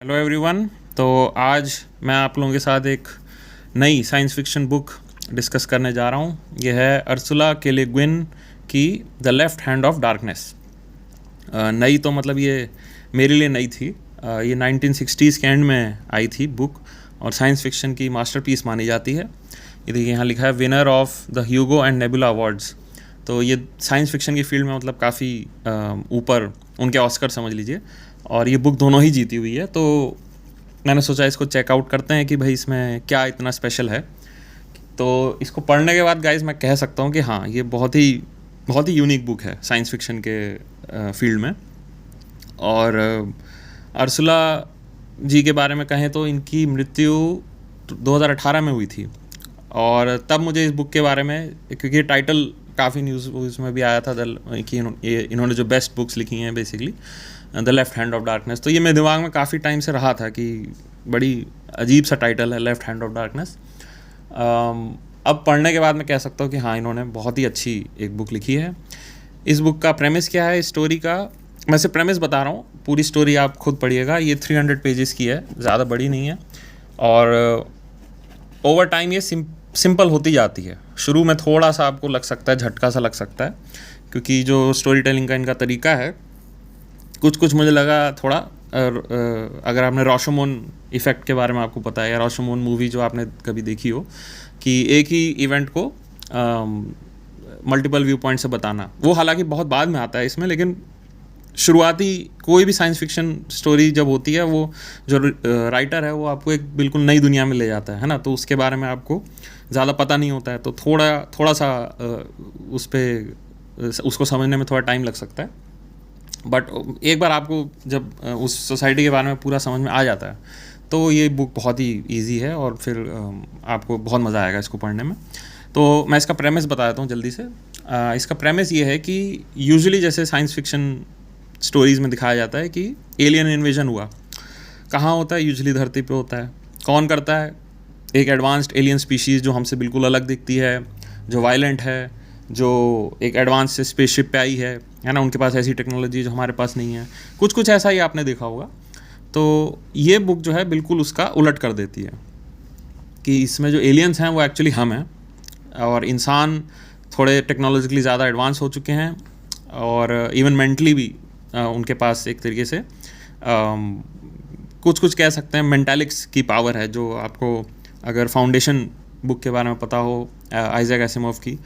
Hello everyone. तो आज मैं आप लोगों के साथ एक नई साइंस फिक्शन बुक डिस्कस करने जा रहा हूँ। यह है अर्सुला के ले गुइन की the left hand of darkness. नई तो मतलब ये मेरे लिए नई थी। ये 1960s के एंड में आई थी बुक और साइंस फिक्शन की मास्टरपीस मानी जाती है। ये देखिए यहाँ लिखा है winner of the Hugo and nebula awards. तो ये साइंस फिक्शन की फील्ड में मतलब काफ़ी ऊपर उनके ऑस्कर समझ लीजिए, और ये बुक दोनों ही जीती हुई है। तो मैंने सोचा इसको चेकआउट करते हैं कि भाई इसमें क्या इतना स्पेशल है। तो इसको पढ़ने के बाद गाइज मैं कह सकता हूँ कि हाँ, ये बहुत ही यूनिक बुक है साइंस फिक्शन के फील्ड में। और अर्सुला जी के बारे में कहें तो इनकी मृत्यु 2018 में हुई थी, और तब मुझे इस बुक के बारे में, क्योंकि टाइटल काफ़ी न्यूज़ में भी आया था कि इन्होंने जो बेस्ट बुक्स लिखी हैं basically the left hand of darkness, तो ये मेरे दिमाग में काफ़ी टाइम से रहा था कि बड़ी अजीब सा टाइटल है लेफ्ट हैंड ऑफ डार्कनेस। अब पढ़ने के बाद मैं कह सकता हूँ कि हाँ, इन्होंने बहुत ही अच्छी एक बुक लिखी है। इस बुक का प्रेमिस क्या है, स्टोरी का मैं सिर्फ प्रेमिस बता रहा हूँ, पूरी स्टोरी आप खुद पढ़िएगा। ये 300 पेजेस की है, ज़्यादा बड़ी नहीं है, और ओवर टाइम ये सिंपल होती जाती है। शुरू में थोड़ा सा आपको लग सकता है, झटका सा लग सकता है, क्योंकि जो स्टोरी टेलिंग का इनका तरीका है कुछ मुझे लगा थोड़ा, अगर आपने रॉशोमोन इफ़ेक्ट के बारे में आपको पता है, या रॉशोमोन मूवी जो आपने कभी देखी हो, कि एक ही इवेंट को मल्टीपल व्यू पॉइंट से बताना, वो हालांकि बहुत बाद में आता है इसमें, लेकिन शुरुआती कोई भी साइंस फिक्शन स्टोरी जब होती है, वो जो राइटर है वो आपको एक बिल्कुल नई दुनिया में ले जाता है ना। तो उसके बारे में आपको ज़्यादा पता नहीं होता है, तो थोड़ा सा उसको समझने में थोड़ा टाइम लग सकता है। बट एक बार आपको जब उस सोसाइटी के बारे में पूरा समझ में आ जाता है, तो ये बुक बहुत ही ईजी है, और फिर आपको बहुत मज़ा आएगा इसको पढ़ने में। तो मैं इसका प्रेमिस बता देता हूँ जल्दी से। इसका प्रेमिस ये है कि यूजुअली जैसे साइंस फिक्शन स्टोरीज़ में दिखाया जाता है कि एलियन इन्वेजन हुआ, कहाँ होता है, यूजुअली धरती पे होता है। कौन करता है? एक एडवांस्ड एलियन स्पीशीज़ जो हमसे बिल्कुल अलग दिखती है, जो वायलेंट है, जो एक एडवांस स्पेसशिप पे आई है ना। उनके पास ऐसी टेक्नोलॉजी जो हमारे पास नहीं है, कुछ ऐसा ही आपने देखा होगा। तो ये बुक जो है बिल्कुल उसका उलट कर देती है कि इसमें जो एलियंस हैं वो एक्चुअली हम हैं, और इंसान थोड़े टेक्नोलॉजिकली ज़्यादा एडवांस हो चुके हैं, और इवन मेंटली भी उनके पास एक तरीके से कुछ कह सकते हैं मेंटालिक्स की पावर है, जो आपको अगर फाउंडेशन बुक के बारे में पता हो आइजैक एसिमोव की,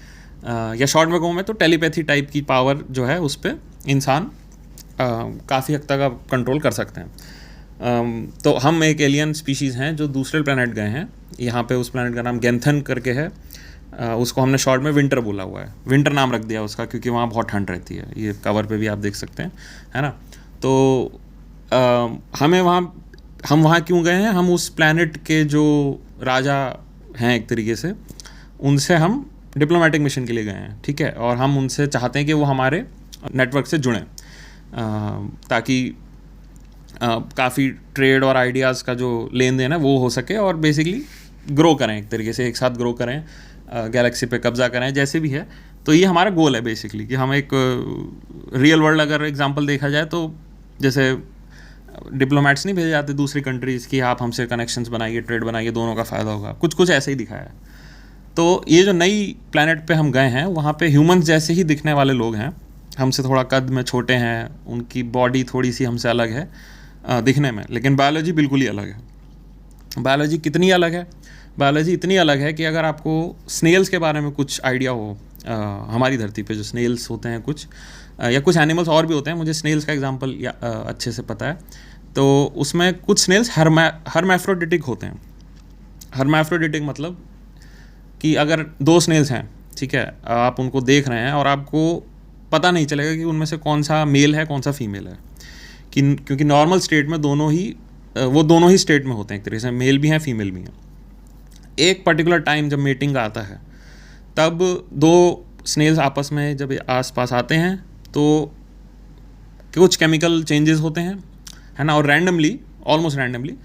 या शॉर्ट में कहूँ मैं तो टेलीपैथी टाइप की पावर जो है, उस पर इंसान काफ़ी हद तक आप कंट्रोल कर सकते हैं। तो हम एक एलियन स्पीशीज़ हैं जो दूसरे प्लैनेट गए हैं। यहाँ पे उस प्लैनेट का नाम गैंथन करके है। उसको हमने शॉर्ट में विंटर बोला हुआ है, विंटर नाम रख दिया उसका, क्योंकि वहाँ बहुत ठंड रहती है। ये कवर पे भी आप देख सकते हैं, है ना। तो हम वहाँ क्यों गए हैं? हम उस प्लैनेट के जो राजा हैं एक तरीके से, उनसे हम डिप्लोमेटिक मिशन के लिए गए हैं, ठीक है। और हम उनसे चाहते हैं कि वो हमारे नेटवर्क से जुड़ें, ताकि काफ़ी ट्रेड और आइडियाज़ का जो लेन देन है वो हो सके, और बेसिकली ग्रो करें, एक तरीके से एक साथ ग्रो करें, गैलेक्सी पे कब्जा करें, जैसे भी है। तो ये हमारा गोल है बेसिकली, कि हम एक रियल वर्ल्ड अगर एग्जांपल देखा जाए तो जैसे डिप्लोमेट्स नहीं भेजे जाते दूसरी कंट्रीज़ की, आप हमसे कनेक्शंस बनाइए, ट्रेड बनाइए, दोनों का फ़ायदा होगा, कुछ ऐसे ही दिखाया है। तो ये जो नई प्लैनेट पे हम गए हैं, वहाँ पे ह्यूमंस जैसे ही दिखने वाले लोग हैं, हमसे थोड़ा कद में छोटे हैं, उनकी बॉडी थोड़ी सी हमसे अलग है दिखने में, लेकिन बायोलॉजी बिल्कुल ही अलग है। बायोलॉजी कितनी अलग है? बायोलॉजी इतनी अलग है कि अगर आपको स्नेल्स के बारे में कुछ आइडिया हो, हमारी धरती पे जो स्नेल्स होते हैं कुछ, या कुछ एनिमल्स और भी होते हैं, मुझे स्नेल्स का एग्जांपल अच्छे से पता है। तो उसमें कुछ स्नेल्स हर्मैफ्रोडिटिक होते हैं। हर्मैफ्रोडिटिक मतलब कि अगर दो स्नेल्स हैं, ठीक है, आप उनको देख रहे हैं और आपको पता नहीं चलेगा कि उनमें से कौन सा मेल है कौन सा फीमेल है, क्योंकि नॉर्मल स्टेट में वो दोनों ही स्टेट में होते हैं, एक तरीके से मेल भी हैं फीमेल भी हैं। एक पर्टिकुलर टाइम जब मेटिंग का आता है, तब दो स्नेल्स आपस में जब आसपास आते हैं तो कुछ केमिकल चेंजेस होते हैं, है ना, और ऑलमोस्ट रैंडमली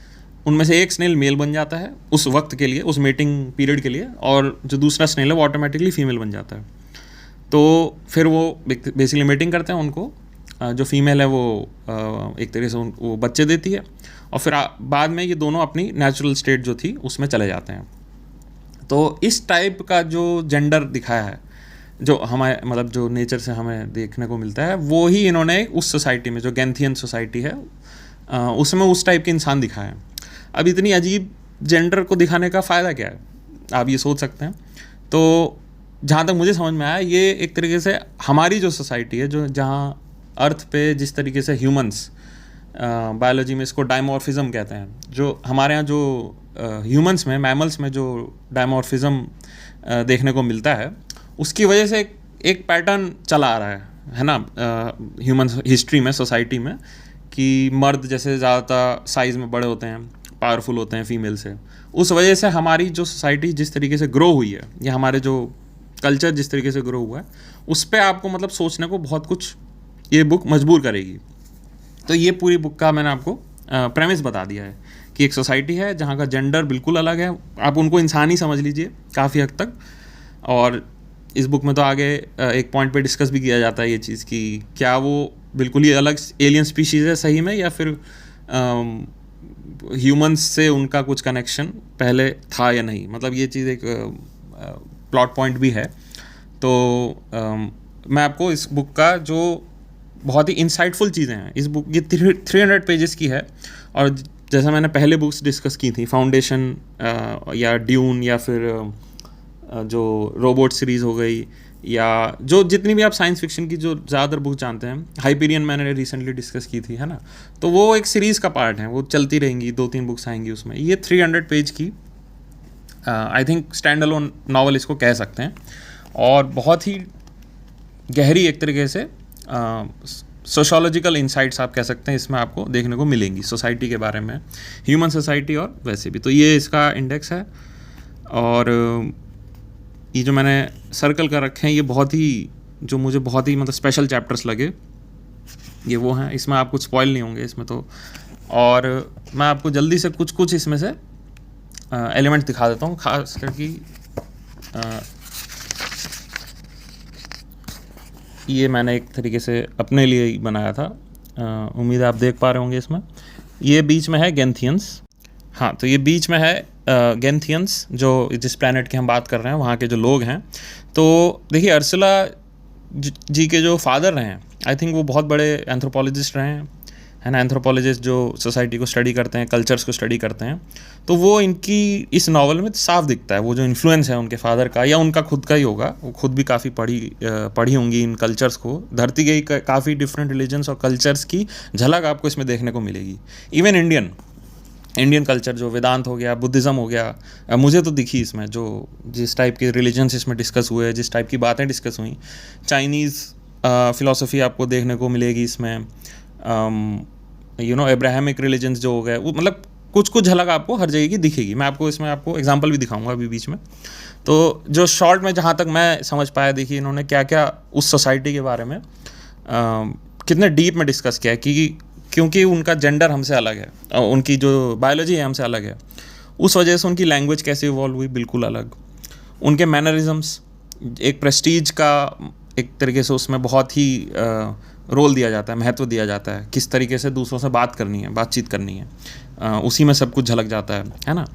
उनमें से एक स्नेल मेल बन जाता है उस वक्त के लिए, उस मेटिंग पीरियड के लिए, और जो दूसरा स्नेल है वो ऑटोमेटिकली फीमेल बन जाता है। तो फिर वो बेसिकली मेटिंग करते हैं, उनको जो फीमेल है वो एक तरीके से वो बच्चे देती है, और फिर बाद में ये दोनों अपनी नेचुरल स्टेट जो थी उसमें चले जाते हैं। तो इस टाइप का जो जेंडर दिखाया है, जो हमारे मतलब जो नेचर से हमें देखने को मिलता है, वो ही इन्होंने उस सोसाइटी में, जो गैंथियन सोसाइटी है, उसमें उस टाइप के इंसान दिखाए हैं। अब इतनी अजीब जेंडर को दिखाने का फ़ायदा क्या है, आप ये सोच सकते हैं। तो जहाँ तक मुझे समझ में आया, ये एक तरीके से हमारी जो सोसाइटी है, जो जहाँ अर्थ पे जिस तरीके से ह्यूमंस, बायोलॉजी में इसको डायमॉर्फिज्म कहते हैं, जो हमारे यहाँ जो ह्यूमंस में, मैमल्स में जो डायमॉर्फिज्म देखने को मिलता है, उसकी वजह से एक पैटर्न चला आ रहा है ना, ह्यूमन हिस्ट्री में, सोसाइटी में, कि मर्द जैसे ज़्यादातर साइज़ में बड़े होते हैं, पावरफुल होते हैं फीमेल से। उस वजह से हमारी जो सोसाइटी जिस तरीके से ग्रो हुई है, या हमारे जो कल्चर जिस तरीके से ग्रो हुआ है, उस पर आपको मतलब सोचने को बहुत कुछ ये बुक मजबूर करेगी। तो ये पूरी बुक का मैंने आपको प्रेमिस बता दिया है कि एक सोसाइटी है जहाँ का जेंडर बिल्कुल अलग है, आप उनको इंसान ही समझ लीजिए काफ़ी हद तक। और इस बुक में तो आगे एक पॉइंट पे डिस्कस भी किया जाता है ये चीज़ कि क्या वो बिल्कुल ही अलग एलियन स्पीशीज़ है सही में, या फिर ह्यूमंस से उनका कुछ कनेक्शन पहले था या नहीं। मतलब ये चीज़ एक प्लॉट पॉइंट भी है। तो मैं आपको इस बुक का जो बहुत ही इंसाइटफुल चीज़ें हैं, इस बुक ये 300 पेजेस की है, और जैसा मैंने पहले बुक्स डिस्कस की थी, फाउंडेशन या ड्यून, या फिर जो रोबोट सीरीज़ हो गई, या जो जितनी भी आप साइंस फिक्शन की जो ज़्यादातर बुक जानते हैं, हाइपीरियन मैंने रिसेंटली डिस्कस की थी, है ना, तो वो एक सीरीज़ का पार्ट है, वो चलती रहेंगी, 2-3 बुक्स आएंगी उसमें। ये 300 पेज की I think stand alone novel इसको कह सकते हैं, और बहुत ही गहरी एक तरीके से सोशोलॉजिकल इंसाइट्स आप कह सकते हैं इसमें आपको देखने को मिलेंगी सोसाइटी के बारे में, ह्यूमन सोसाइटी और वैसे भी। तो ये इसका इंडेक्स है, और ये जो मैंने सर्कल कर रखे हैं, ये बहुत ही, जो मुझे बहुत ही मतलब स्पेशल चैप्टर्स लगे, ये वो हैं। इसमें आप कुछ स्पॉइल नहीं होंगे इसमें तो, और मैं आपको जल्दी से कुछ इसमें से एलिमेंट दिखा देता हूँ, खास करके ये मैंने एक तरीके से अपने लिए ही बनाया था, उम्मीद है आप देख पा रहे होंगे। इसमें ये बीच में है गैंथियंस, हाँ, तो ये बीच में है गैंथियंस, जो जिस प्लैनेट की हम बात कर रहे हैं, वहाँ के जो लोग हैं। तो देखिए, अर्सुला जी के जो फादर रहे हैं, आई थिंक वो बहुत बड़े एंथ्रोपोलॉजिस्ट रहे हैं, है ना, एंथ्रोपोलॉजिस्ट जो सोसाइटी को स्टडी करते हैं, कल्चर्स को स्टडी करते हैं। तो वो इनकी इस नावल में साफ दिखता है, वो जो इन्फ्लुएंस है उनके फादर का, या उनका खुद का ही होगा, वो खुद भी काफ़ी पढ़ी होंगी इन कल्चर्स को। धरती गई काफ़ी डिफरेंट रिलीजन्स और कल्चर्स की झलक आपको इसमें देखने को मिलेगी। इवन इंडियन कल्चर, जो वेदांत हो गया, बुद्धिज़्म हो गया, मुझे तो दिखी इसमें, जो जिस टाइप के रिलीजन्स इसमें डिस्कस हुए, जिस टाइप की बातें डिस्कस हुई। चाइनीज़ फ़िलासफ़ी आपको देखने को मिलेगी इसमें, एब्राहमिक रिलीजन्स जो हो गए, वो मतलब कुछ झलक आपको हर जगह की दिखेगी। मैं आपको इसमें आपको एग्जांपल भी दिखाऊंगा अभी बीच में। तो जो शॉर्ट में जहाँ तक मैं समझ पाया, देखिए इन्होंने क्या क्या उस सोसाइटी के बारे में कितने डीप में डिस्कस किया है, क्योंकि उनका जेंडर हमसे अलग है, उनकी जो बायोलॉजी है हमसे अलग है, उस वजह से उनकी लैंग्वेज कैसे इवॉल्व हुई बिल्कुल अलग, उनके मैनरिज्म्स, एक प्रेस्टीज का एक तरीके से उसमें बहुत ही रोल दिया जाता है, महत्व दिया जाता है, किस तरीके से दूसरों से बातचीत करनी है, उसी में सब कुछ झलक जाता है ना।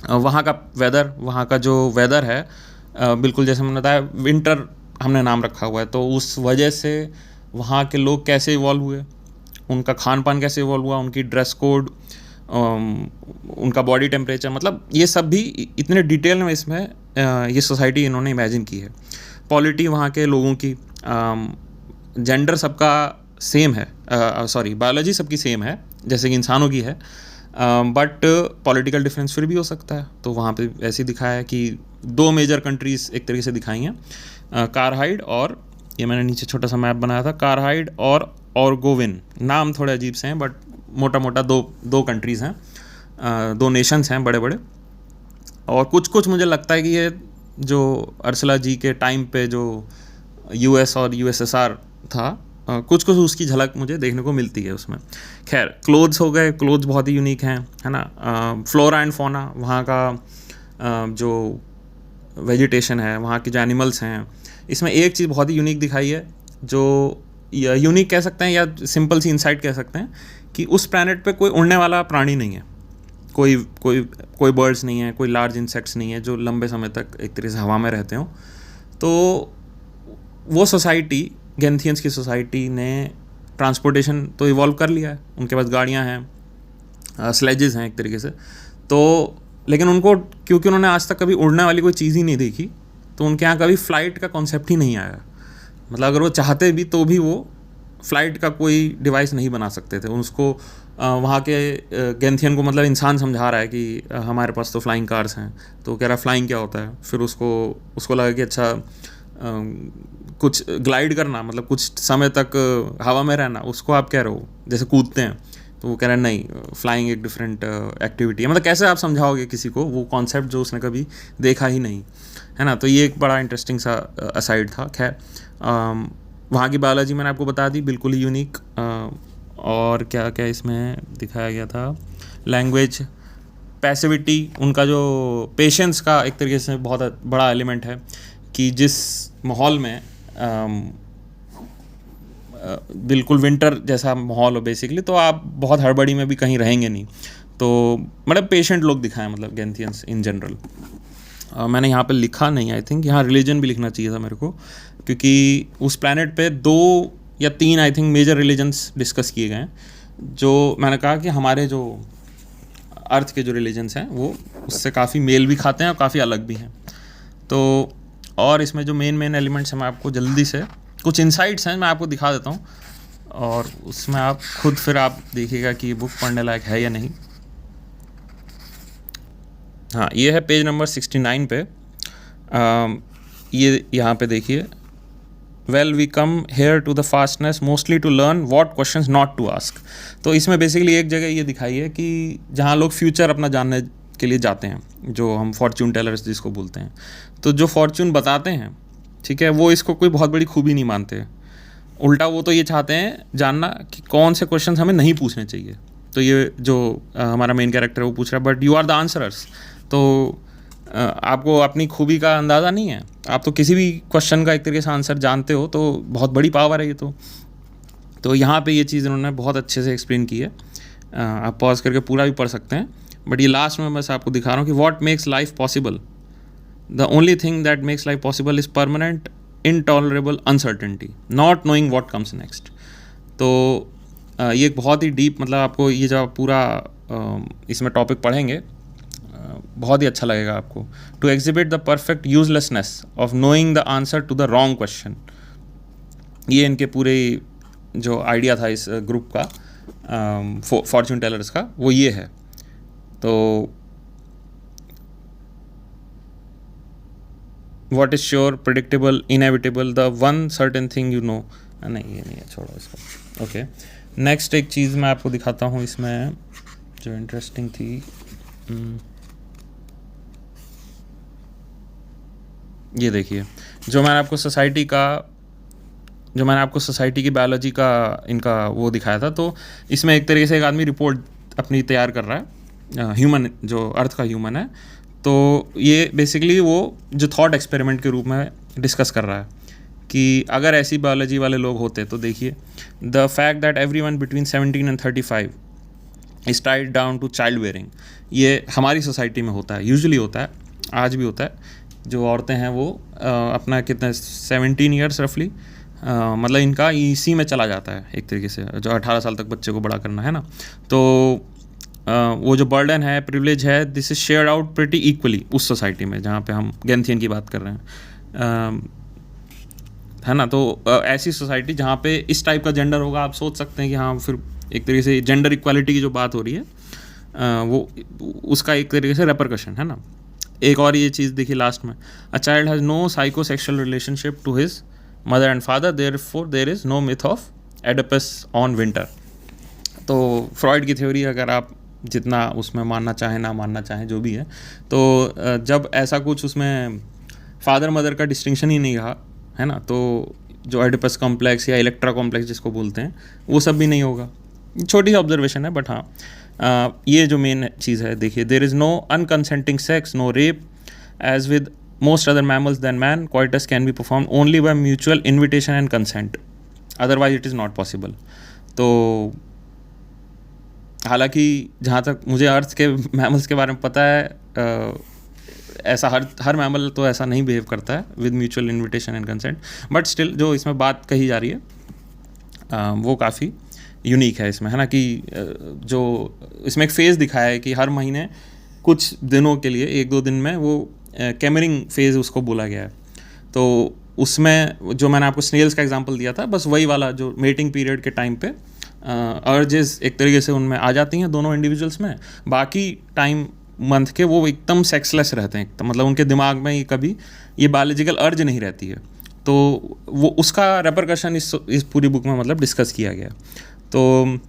वहाँ का वेदर, वहाँ का जो वेदर है, बिल्कुल जैसे मैंने बताया, विंटर हमने नाम रखा हुआ है, तो उस वजह से वहाँ के लोग कैसे इवॉल्व हुए, उनका खान पान कैसे इवॉल्व हुआ, उनकी ड्रेस कोड, उनका बॉडी टेम्परेचर, मतलब ये सब भी इतने डिटेल में इसमें ये सोसाइटी इन्होंने इमेजिन की है। पॉलिटी वहाँ के लोगों की, जेंडर सबका सेम है, बायोलॉजी सबकी सेम है जैसे कि इंसानों की है, बट पॉलिटिकल डिफरेंस फिर भी हो सकता है। तो वहाँ पे ऐसे दिखाया है कि 2 मेजर कंट्रीज़ एक तरीके से दिखाई हैं, कारहाइड, और ये मैंने नीचे छोटा सा मैप बनाया था, कारहाइड और गोविन, नाम थोड़े अजीब से हैं, बट मोटा दो कंट्रीज़ हैं, 2 नेशंस हैं बड़े बड़े। और कुछ मुझे लगता है कि ये जो अर्सुला जी के टाइम पे जो यूएस और यूएसएसआर था, कुछ उसकी झलक मुझे देखने को मिलती है उसमें। खैर, क्लोथ्स हो गए, क्लोथ्स बहुत ही यूनिक हैं, है ना। फ्लोरा एंड फौना, वहाँ का जो वेजिटेशन है, वहाँ के जो एनिमल्स हैं, इसमें एक चीज़ बहुत ही यूनिक दिखाई है, जो यूनिक कह सकते हैं या सिंपल सी इंसाइट कह सकते हैं कि उस प्लैनेट पे कोई उड़ने वाला प्राणी नहीं है, कोई कोई कोई बर्ड्स नहीं है, कोई लार्ज इंसेक्ट्स नहीं है जो लंबे समय तक एक तरीके से हवा में रहते हों। तो वो सोसाइटी, गेंथियंस की सोसाइटी ने ट्रांसपोर्टेशन तो इवॉल्व कर लिया है, उनके पास गाड़ियाँ हैं, स्लेजेस हैं एक तरीके से। तो लेकिन उनको, क्योंकि उन्होंने आज तक कभी उड़ने वाली कोई चीज़ ही नहीं देखी, तो उनके यहाँ कभी फ़्लाइट का कॉन्सेप्ट ही नहीं आया। मतलब अगर वो चाहते भी तो भी वो फ़्लाइट का कोई डिवाइस नहीं बना सकते थे। उसको वहाँ के गेंथियन को मतलब इंसान समझा रहा है कि हमारे पास तो फ्लाइंग कार्स हैं, तो कह रहा है फ्लाइंग क्या होता है। फिर उसको लगा कि अच्छा कुछ ग्लाइड करना मतलब कुछ समय तक हवा में रहना, उसको आप कह रहे हो जैसे कूदते हैं, तो वो कह रहा है नहीं, फ्लाइंग एक डिफरेंट एक्टिविटी है। मतलब कैसे आप समझाओगे किसी को वो कॉन्सेप्ट जो उसने कभी देखा ही नहीं, है ना। तो ये एक बड़ा इंटरेस्टिंग सा असाइड था। खैर वहाँ की बायोलॉजी मैंने आपको बता दी, बिल्कुल ही यूनिक। और क्या क्या इसमें दिखाया गया था, लैंग्वेज, पैसिविटी, उनका जो पेशेंस का एक तरीके से बहुत बड़ा एलिमेंट है कि जिस माहौल में बिल्कुल विंटर जैसा माहौल हो बेसिकली, तो आप बहुत हड़बड़ी में भी कहीं रहेंगे नहीं। तो मतलब पेशेंट लोग दिखाएं, मतलब गेंथियंस इन जनरल। मैंने यहाँ पे लिखा नहीं, आई थिंक यहाँ रिलीजन भी लिखना चाहिए था मेरे को, क्योंकि उस प्लैनेट पे 2 या 3 I think major religions discuss किए गए हैं, जो मैंने कहा कि हमारे जो अर्थ के जो रिलीजन्स हैं वो उससे काफ़ी मेल भी खाते हैं और काफ़ी अलग भी हैं। तो और इसमें जो मेन एलिमेंट्स हैं, मैं आपको जल्दी से कुछ इंसाइट्स हैं मैं आपको दिखा देता हूँ, और उसमें आप खुद फिर आप देखिएगा कि ये बुक पढ़ने लायक है या नहीं। हाँ, ये है पेज नंबर 69 पे। ये यहाँ पे देखिए, well we come here to the fastness mostly to learn what questions not to ask. तो इसमें बेसिकली एक जगह ये दिखाई है कि जहाँ लोग फ्यूचर अपना जानने के लिए जाते हैं, जो हम फॉर्च्यून टेलर्स जिसको बोलते हैं, तो जो फॉर्च्यून बताते हैं, ठीक है, वो इसको कोई बहुत बड़ी खूबी नहीं मानते। उल्टा वो तो ये चाहते हैं जानना कि कौन से क्वेश्चंस हमें नहीं पूछने चाहिए। तो ये जो हमारा मेन कैरेक्टर है वो पूछ रहा है, बट यू आर द आंसरर्स। तो आपको अपनी खूबी का अंदाज़ा नहीं है, आप तो किसी भी क्वेश्चन का एक तरीके से आंसर जानते हो, तो बहुत बड़ी पावर है ये। तो यहाँ पे ये चीज़ इन्होंने बहुत अच्छे से एक्सप्लेन की है। आप पॉज करके पूरा भी पढ़ सकते हैं, बट ये लास्ट में बस आपको दिखा रहा हूँ कि what makes life possible, the only thing that makes life possible is permanent intolerable uncertainty, not knowing what comes next. तो ये एक बहुत ही डीप, मतलब आपको ये जब पूरा इसमें टॉपिक पढ़ेंगे बहुत ही अच्छा लगेगा आपको। To exhibit the perfect uselessness of knowing the answer to the wrong question, ये इनके पूरे जो आइडिया था इस ग्रुप का, फॉर्च्यून टेलर्स का, वो ये है। तो what is sure, predictable, inevitable, the one certain thing you know. नहीं, ये नहीं है, छोड़ो इसको। ओके, नेक्स्ट एक चीज़ मैं आपको दिखाता हूँ इसमें जो इंटरेस्टिंग थी। ये देखिए, जो मैंने आपको सोसाइटी की बायोलॉजी का इनका वो दिखाया था, तो इसमें एक तरीके से एक आदमी रिपोर्ट अपनी तैयार कर रहा है, ह्यूमन, जो अर्थ का ह्यूमन है। तो ये बेसिकली वो जो थॉट एक्सपेरिमेंट के रूप में डिस्कस कर रहा है कि अगर ऐसी बायोलॉजी वाले लोग होते, तो देखिए, the fact that everyone between 17 and 35 is tied down to child bearing, ये हमारी सोसाइटी में होता है, यूजुअली होता है, आज भी होता है। जो औरतें हैं वो अपना कितने 17 ईयर्स रफली, मतलब इनका इसी में चला जाता है एक तरीके से, जो 18 साल तक बच्चे को बड़ा करना है ना। तो वो जो बर्डन है, प्रिविलेज है, this is shared out pretty equally उस सोसाइटी में जहाँ पे हम गेंथियन की बात कर रहे हैं, है ना। तो ऐसी सोसाइटी जहाँ पे इस टाइप का जेंडर होगा, आप सोच सकते हैं कि हाँ, फिर एक तरीके से जेंडर इक्वालिटी की जो बात हो रही है वो उसका एक तरीके से रेपरकशन है ना। एक और ये चीज़ देखिए लास्ट में, a child has no psychosexual relationship to his mother and father, therefore there is no myth of Oedipus on winter. तो फ्रॉइड की थ्योरी अगर आप जितना उसमें मानना चाहें ना मानना चाहें, जो भी है, तो जब ऐसा कुछ उसमें फादर मदर का डिस्टिंक्शन ही नहीं रहा, है ना, तो जो एडिपस कॉम्प्लेक्स या इलेक्ट्रा कॉम्प्लेक्स जिसको बोलते हैं, वो सब भी नहीं होगा। छोटी सी ऑब्जर्वेशन है, बट हाँ, ये जो मेन चीज़ है, देखिए, there is no unconsenting sex, no rape, as with most other mammals than man, coitus can be perform only by mutual invitation and consent. Otherwise it is not possible. तो हालांकि जहाँ तक मुझे अर्थ के मैमल्स के बारे में पता है, ऐसा हर मैमल तो ऐसा नहीं बिहेव करता है with mutual invitation and consent, but still जो इसमें बात कही जा रही है वो काफ़ी यूनिक है इसमें, है ना, कि जो इसमें एक फेज़ दिखाया है कि हर महीने कुछ दिनों के लिए 1-2 दिन में वो कैमरिंग फेज़ उसको बोला गया है। तो उसमें जो मैंने आपको स्नेल्स का एग्जांपल दिया था, बस वही वाला जो मेटिंग पीरियड के टाइम पे अर्जेस एक तरीके से उनमें आ जाती हैं दोनों इंडिविजुअल्स में, बाकी टाइम मंथ के वो एकदम सेक्सलेस रहते हैं, तो मतलब उनके दिमाग में कभी ये बायोलॉजिकल अर्ज नहीं रहती है। तो वो उसका रेपरकशन इस पूरी बुक में मतलब डिस्कस किया गया। तो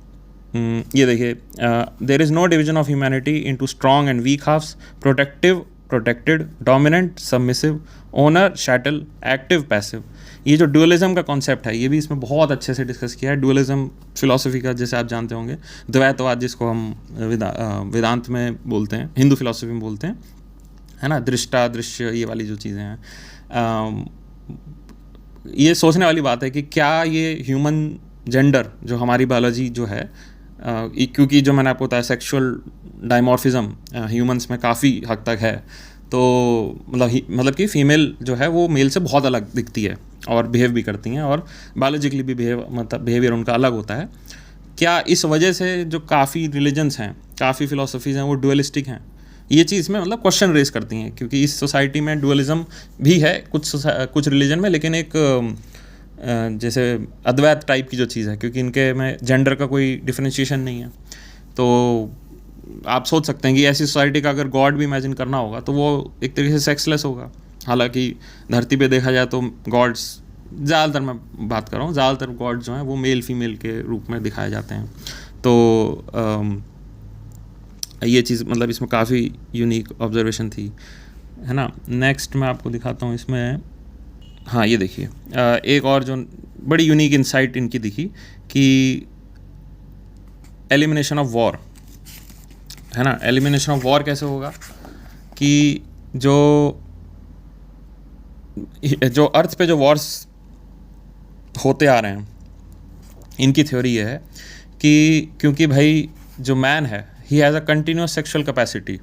ये देखिए, there is no division of humanity into strong and weak halves, protected, dominant, submissive, owner, chattel, active, passive. ये जो डुअलिज्म का कॉन्सेप्ट है ये भी इसमें बहुत अच्छे से डिस्कस किया है। डुअलिज्म फिलॉसफी का, जैसे आप जानते होंगे, द्वैतवाद जिसको हम वेदांत में बोलते हैं, हिंदू फिलॉसफी में बोलते हैं, है ना, दृष्टा दृश्य, ये वाली जो चीज़ें हैं, ये सोचने वाली बात है कि क्या ये ह्यूमन जेंडर जो हमारी बायोलॉजी जो है, क्योंकि जो मैंने आपको बताया सेक्सुअल डायमॉर्फिज्म ह्यूमंस में काफ़ी हद तक है, तो मतलब कि फ़ीमेल जो है वो मेल से बहुत अलग दिखती है और बिहेव भी करती हैं, और बायोलॉजिकली भी बिहेवियर उनका अलग होता है। क्या इस वजह से जो काफ़ी रिलीजन्स हैं, काफ़ी फ़िलासफ़ीज़ हैं, वो डुअलिस्टिक हैं? ये चीज़ में मतलब क्वेश्चन रेज करती हैं, क्योंकि इस सोसाइटी में डुअलिज्म भी है कुछ रिलीजन में, लेकिन एक जैसे अद्वैत टाइप की जो चीज़ है, क्योंकि इनके में जेंडर का कोई डिफरेंशिएशन नहीं है। तो आप सोच सकते हैं कि ऐसी सोसाइटी का अगर गॉड भी इमेजिन करना होगा तो वो एक तरीके से सेक्सलेस होगा। हालांकि धरती पे देखा जाए तो गॉड्स, ज़्यादातर मैं बात कर रहा हूँ, ज़्यादातर गॉड जो हैं वो मेल फीमेल के रूप में दिखाए जाते हैं। तो ये चीज़ मतलब इसमें काफ़ी यूनिक ऑब्जर्वेशन थी, है ना। नेक्स्ट मैं आपको दिखाता हूँ इसमें, हाँ ये देखिए, एक और जो बड़ी यूनिक इंसाइट इनकी दिखी कि एलिमिनेशन ऑफ वॉर, है ना। एलिमिनेशन ऑफ वॉर कैसे होगा कि जो अर्थ पे जो वॉर्स होते आ रहे हैं, इनकी थ्योरी ये है कि क्योंकि भाई जो मैन है he has a continuous sexual capacity,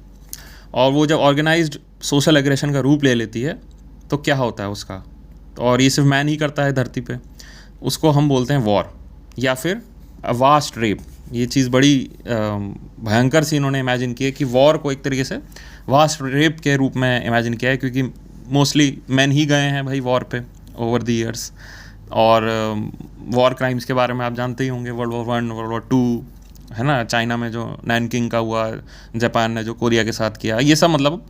और वो जब ऑर्गेनाइज्ड सोशल एग्रेशन का रूप ले लेती है तो क्या होता है उसका, और ये सिर्फ मैन ही करता है धरती पे, उसको हम बोलते हैं वॉर या फिर वास्ट रेप। ये चीज़ बड़ी भयंकर सी इन्होंने इमेजिन की है कि वॉर को एक तरीके से वास्ट रेप के रूप में इमेजिन किया है, क्योंकि मोस्टली मैन ही गए हैं भाई वॉर पे ओवर द ईयर्स। और वॉर क्राइम्स के बारे में आप जानते ही होंगे, वर्ल्ड वॉर 1, वर्ल्ड वॉर 2, है ना, चाइना में जो नैनकिंग का हुआ, जापान ने जो कोरिया के साथ किया, ये सब मतलब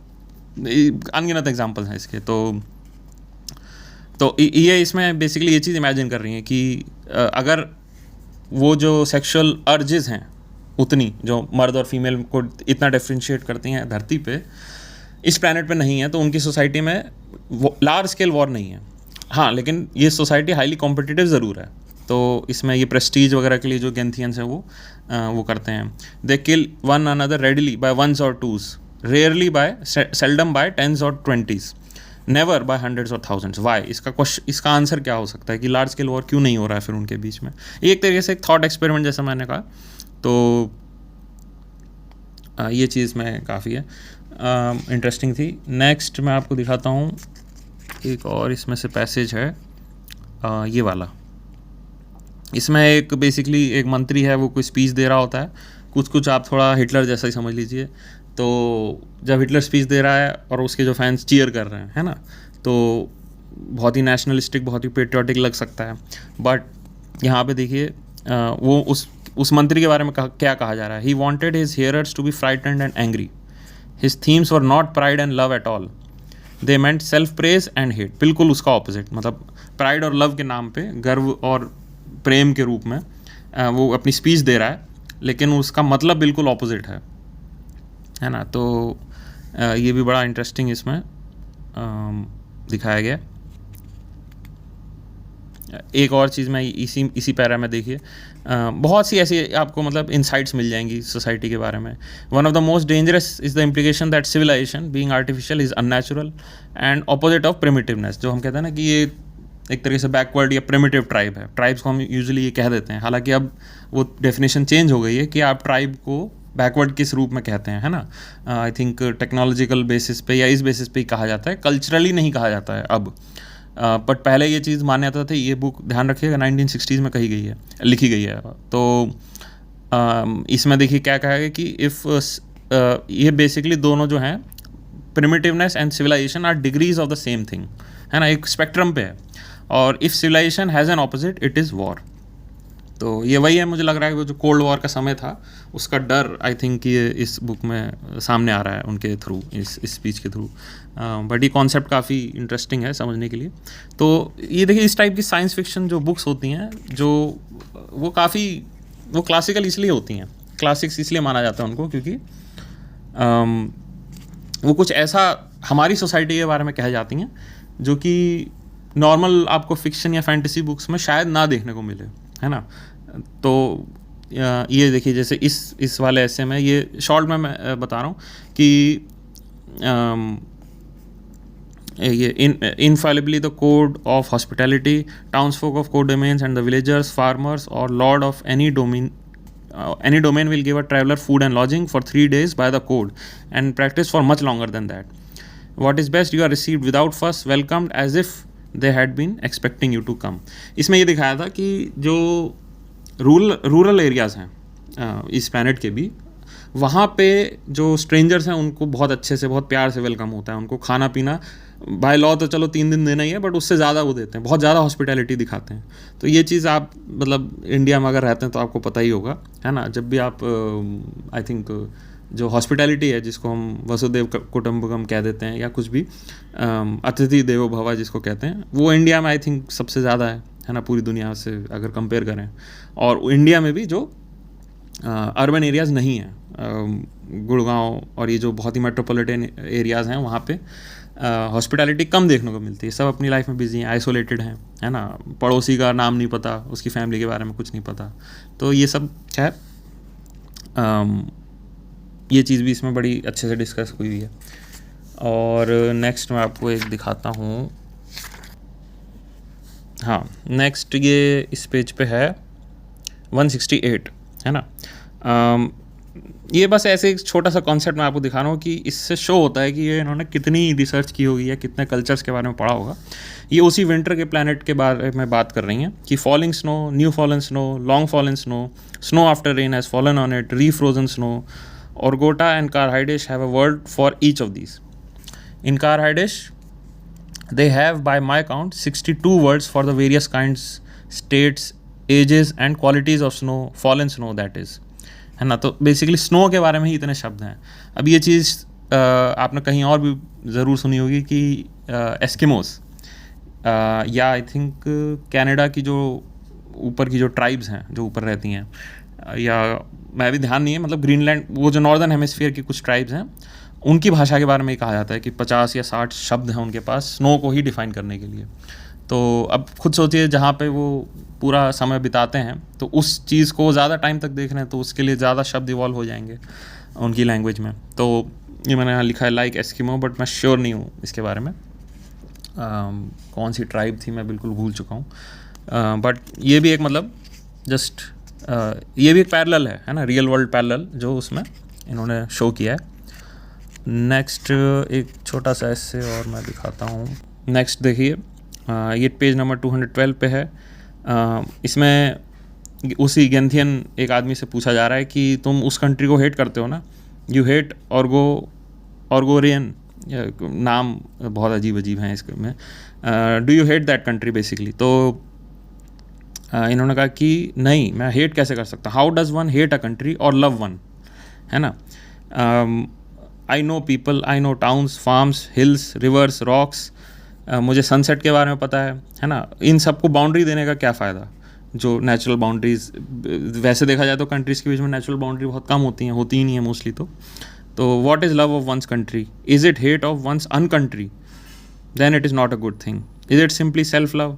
अनगिनत एग्जाम्पल्स हैं इसके। तो ये इसमें बेसिकली ये चीज़ इमेजिन कर रही हैं कि अगर वो जो सेक्सुअल अर्जेस हैं उतनी जो मर्द और फीमेल को इतना डिफ्रेंशिएट करती हैं धरती पे, इस प्लैनेट पे नहीं है, तो उनकी सोसाइटी में लार्ज स्केल वॉर नहीं है। हाँ, लेकिन ये सोसाइटी हाईली कॉम्पिटिटिव ज़रूर है। तो इसमें ये प्रेस्टीज वगैरह के लिए जो गेंथियंस हैं वो करते हैं। They kill one another readily by ones or twos, rarely by, seldom by tens or 20s, never by hundreds or thousands. Why? इसका आंसर क्या हो सकता है कि लार्ज स्केल वॉर क्यों नहीं हो रहा है फिर उनके बीच में? ये एक तरीके से एक थॉट एक्सपेरिमेंट जैसा मैंने कहा। तो ये चीज़ में काफ़ी है इंटरेस्टिंग थी। नेक्स्ट मैं आपको दिखाता हूँ एक और इसमें से पैसेज है, ये वाला। इसमें एक बेसिकली एक मंत्री है, वो कोई स्पीच दे रहा होता है, कुछ आप थोड़ा हिटलर जैसा ही समझ लीजिए। तो जब हिटलर स्पीच दे रहा है और उसके जो फैंस चीयर कर रहे हैं, है ना, तो बहुत ही नेशनलिस्टिक, बहुत ही पेट्रियाटिक लग सकता है। बट यहाँ पे देखिए वो उस मंत्री के बारे में क्या कहा जा रहा है। He wanted his hearers to be frightened and angry, his themes were not pride and love at all, they meant self praise and hate. बिल्कुल उसका ऑपोजिट, मतलब प्राइड और लव के नाम पे, गर्व और प्रेम के रूप में वो अपनी स्पीच दे रहा है, लेकिन उसका मतलब बिल्कुल ऑपोजिट है ना। तो ये भी बड़ा इंटरेस्टिंग इसमें दिखाया गया। एक और चीज़ मैं इसी पैरा में देखिए, बहुत सी ऐसी आपको मतलब इंसाइट्स मिल जाएंगी सोसाइटी के बारे में। One of the most dangerous is the implication that civilization being artificial is unnatural and opposite of primitiveness. जो हम कहते हैं ना कि ये एक तरीके से बैकवर्ड या प्रिमिटिव ट्राइब है। ट्राइब्स को हम यूजुअली ये कह देते हैं, हालांकि अब वो डेफिनेशन चेंज हो गई है कि आप ट्राइब को बैकवर्ड किस रूप में कहते हैं, है ना। आई थिंक टेक्नोलॉजिकल बेसिस पे या इस बेसिस पे ही कहा जाता है, कल्चरली नहीं कहा जाता है अब। बट पहले ये चीज़ मान्यता थी। ये बुक ध्यान रखिएगा 1960s में कही गई है, लिखी गई है। तो इसमें देखिए क्या कहा है कि इफ़ ये बेसिकली दोनों जो हैं, primitiveness and civilization are degrees of the same thing, है ना, एक स्पेक्ट्रम पे है। और if civilization has an opposite it is war. तो ये वही है, मुझे लग रहा है कि वो जो कोल्ड वॉर का समय था उसका डर आई थिंक ये इस बुक में सामने आ रहा है उनके थ्रू, इस स्पीच के थ्रू। बट ये कॉन्सेप्ट काफ़ी इंटरेस्टिंग है समझने के लिए। तो ये देखिए इस टाइप की साइंस फिक्शन जो बुक्स होती हैं, जो वो क्लासिकल इसलिए होती हैं, क्लासिक्स इसलिए माना जाता है उनको, क्योंकि वो कुछ ऐसा हमारी सोसाइटी के बारे में कह जाती हैं जो कि नॉर्मल आपको फिक्शन या फैंटेसी बुक्स में शायद ना देखने को मिले, है ना। तो ये देखिए जैसे इस वाले ऐसे में, ये शॉर्ट में मैं बता रहा हूँ कि ये infallibly the code of hospitality, townsfolk of codomains and the villagers, farmers or lord of any domain will give a traveler food and lodging for 3 days by the code and practice for much longer than that. What is best, you are received without fuss, welcomed as if they had been expecting you to come. इसमें ये दिखाया था कि जो rural areas हैं इस planet के भी, वहाँ पे जो स्ट्रेंजर्स हैं उनको बहुत अच्छे से, बहुत प्यार से वेलकम होता है। उनको खाना पीना बाय लॉ तो चलो 3 दिन देना ही है, बट उससे ज़्यादा वो देते हैं, बहुत ज़्यादा हॉस्पिटैलिटी दिखाते हैं। तो ये चीज़ आप मतलब इंडिया में अगर रहते हैं तो आपको पता ही होगा, है ना। जब भी आप आई थिंक जो हॉस्पिटैलिटी है, जिसको हम वसुदेव कुटुंबकम कह देते हैं, या कुछ भी अतिथि देवो भव जिसको कहते हैं, वो इंडिया में आई थिंक सबसे ज़्यादा है ना, पूरी दुनिया से अगर कंपेयर करें। और इंडिया में भी जो अर्बन एरियाज़ नहीं हैं, गुड़गांव और ये जो बहुत ही मेट्रोपॉलिटन एरियाज़ हैं, वहाँ पे हॉस्पिटैलिटी कम देखने को मिलती है। सब अपनी लाइफ में बिजी हैं, आइसोलेटेड हैं, है ना। पड़ोसी का नाम नहीं पता, उसकी फैमिली के बारे में कुछ नहीं पता। तो ये सब खैर ये चीज़ भी इसमें बड़ी अच्छे से डिस्कस हुई हुई है। और नेक्स्ट मैं आपको एक दिखाता हूँ। हाँ, नेक्स्ट ये इस पेज पे है 168, है ना। ये बस ऐसे एक छोटा सा कॉन्सेप्ट मैं आपको दिखा रहा हूँ कि इससे शो होता है कि ये इन्होंने कितनी रिसर्च की होगी या कितने कल्चर्स के बारे में पढ़ा होगा। ये उसी विंटर के प्लैनेट के बारे में बात कर रही हैं कि falling snow, new fallen snow, long fallen snow, snow after rain has fallen on it, refrozen snow, Orgota and Karhaidish have a word for each of these. In Karhaidish, they have, by my count, 62 words for the various kinds, states, ages and qualities of snow, fallen snow that is, है ना। तो basically snow के बारे में ही इतने शब्द हैं। अब ये चीज़ आपने कहीं और भी ज़रूर सुनी होगी कि एस्किमोस या आई थिंक कनाडा की जो ऊपर की जो ट्राइब्स हैं, जो ऊपर रहती हैं, या मैं भी ध्यान नहीं है, मतलब ग्रीनलैंड, वो जो नॉर्दर्न हेमिस्फीयर की कुछ ट्राइब्स हैं, उनकी भाषा के बारे में ही कहा जाता है कि 50 या 60 शब्द हैं उनके पास स्नो को ही डिफ़ाइन करने के लिए। तो अब खुद सोचिए, जहाँ पे वो पूरा समय बिताते हैं, तो उस चीज़ को ज़्यादा टाइम तक देख रहे हैं, तो उसके लिए ज़्यादा शब्द इवॉल्व हो जाएंगे उनकी लैंग्वेज में। तो ये मैंने यहाँ लिखा है लाइक एस्किमो, बट मैं श्योर नहीं हूँ इसके बारे में कौन सी ट्राइब थी, मैं बिल्कुल भूल चुका हूँ। बट ये भी एक मतलब जस्ट ये भी एक पैरेलल है ना, रियल वर्ल्ड पैरेलल जो उसमें इन्होंने शो किया है। नेक्स्ट एक छोटा सा ऐसे और मैं दिखाता हूँ। नेक्स्ट देखिए, ये पेज नंबर 212 पे है। इसमें उसी गेंथियन एक आदमी से पूछा जा रहा है कि तुम उस कंट्री को हेट करते हो ना, यू हेट ऑर्गोरियन, नाम बहुत अजीब अजीब हैं इसमें, do you hate that country basically. तो इन्होंने कहा कि नहीं, मैं हेट कैसे कर सकता, how does one hate a country और लव वन, है ना। I know people, I know towns, farms, hills, reverse, rocks, मुझे सनसेट के बारे में पता है ना। इन सबको बाउंड्री देने का क्या फ़ायदा, जो नेचुरल बाउंड्रीज, वैसे देखा जाए तो कंट्रीज़ के बीच में नेचुरल बाउंड्री बहुत कम होती हैं, होती ही नहीं है मोस्टली। तो what is love of one's country, is it hate of one's own country, then it is not a good thing, is it simply self love,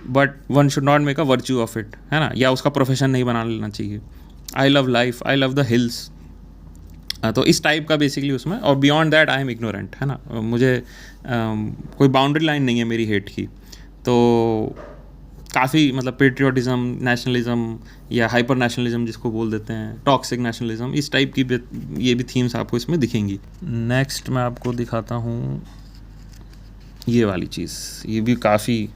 but one should not make a virtue of it, है ना, या उसका profession नहीं बना लेना चाहिए। I love life, I love the hills. तो इस टाइप का बेसिकली उसमें, और beyond that I am ignorant, है ना, मुझे कोई बाउंड्री लाइन नहीं है मेरी हेट की। तो काफ़ी मतलब पेट्रियोटिज़म, नेशनलिज़म या हाइपर नेशनलिज़म जिसको बोल देते हैं, टॉक्सिक नेशनलिज़म, इस टाइप की ये भी थीम्स आपको इसमें दिखेंगी। नेक्स्ट मैं आपको दिखाता हूँ ये वाली चीज़, ये भी काफ़ी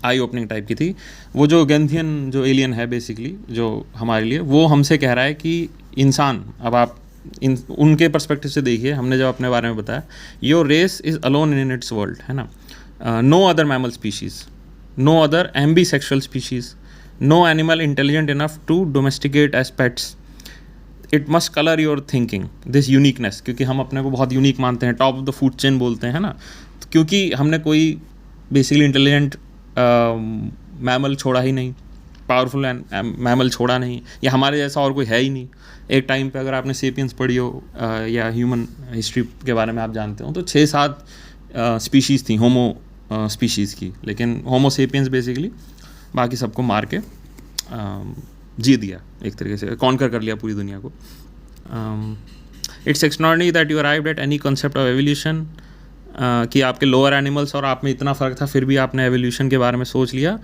आई ओपनिंग टाइप की थी। वो जो गैंथियन जो एलियन है बेसिकली जो हमारे लिए, वो हमसे कह रहा है कि इंसान, अब आप उनके पर्सपेक्टिव से देखिए, हमने जब अपने बारे में बताया, your race is alone in its world, है ना, no other mammal species, no other ambisexual species, no animal intelligent enough to domesticate as pets, it must colour your thinking this uniqueness, क्योंकि हम अपने को बहुत unique मानते हैं, top of the food chain बोलते हैं ना, तो क्योंकि हमने कोई बेसिकली इंटेलिजेंट मैमल छोड़ा ही नहीं, पावरफुल मैमल छोड़ा नहीं, या हमारे जैसा और कोई है ही नहीं। एक टाइम पे अगर आपने सेपियंस पढ़ी हो या ह्यूमन हिस्ट्री के बारे में आप जानते हो, तो 6-7 स्पीशीज़ थी होमो स्पीशीज़ की, लेकिन होमो सेपियंस बेसिकली बाकी सबको मार के जी दिया, एक तरीके से कॉन्कर कर लिया पूरी दुनिया को। It's extraordinary that you arrived at any concept of evolution, कि आपके लोअर एनिमल्स और आप में इतना फ़र्क था, फिर भी आपने एवोल्यूशन के बारे में सोच लिया।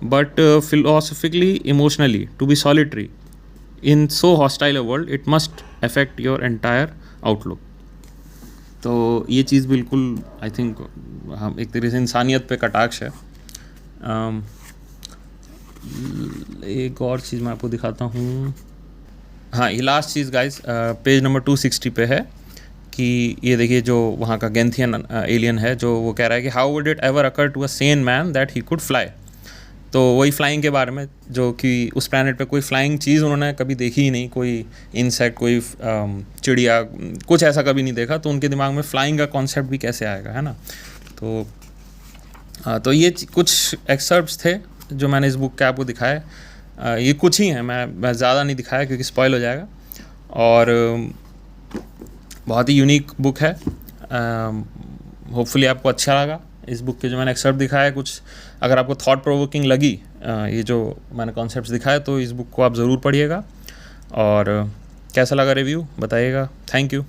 But philosophically, emotionally, to be solitary in so hostile a world, it must affect your entire outlook. तो ये चीज़ बिल्कुल आई थिंक हम एक तरीके से इंसानियत पे कटाक्ष है। एक और चीज़ मैं आपको दिखाता हूँ, हाँ, ये लास्ट चीज़ गाइस पेज नंबर 260 पे है, कि ये देखिए जो वहाँ का गैंथियन एलियन है, जो वो कह रहा है कि how would it ever occur to a sane man that he could fly. तो वही फ्लाइंग के बारे में, जो कि उस प्लैनेट पे कोई फ्लाइंग चीज़ उन्होंने कभी देखी ही नहीं, कोई इंसेक्ट, कोई चिड़िया, कुछ ऐसा कभी नहीं देखा, तो उनके दिमाग में फ्लाइंग का कॉन्सेप्ट भी कैसे आएगा, है ना। तो ये कुछ एक्सर्प्ट्स थे जो मैंने इस बुक के आपको दिखाए। ये कुछ ही हैं, मैं ज़्यादा नहीं दिखाया क्योंकि स्पॉइल हो जाएगा, और बहुत ही यूनिक बुक है। होपफुली आपको अच्छा लगा इस बुक के जो मैंने एक्सर्प्ट दिखाया। कुछ अगर आपको थॉट प्रोवोकिंग लगी ये जो मैंने कॉन्सेप्ट्स दिखाए, तो इस बुक को आप ज़रूर पढ़िएगा, और कैसा लगा रिव्यू बताइएगा। Thank you.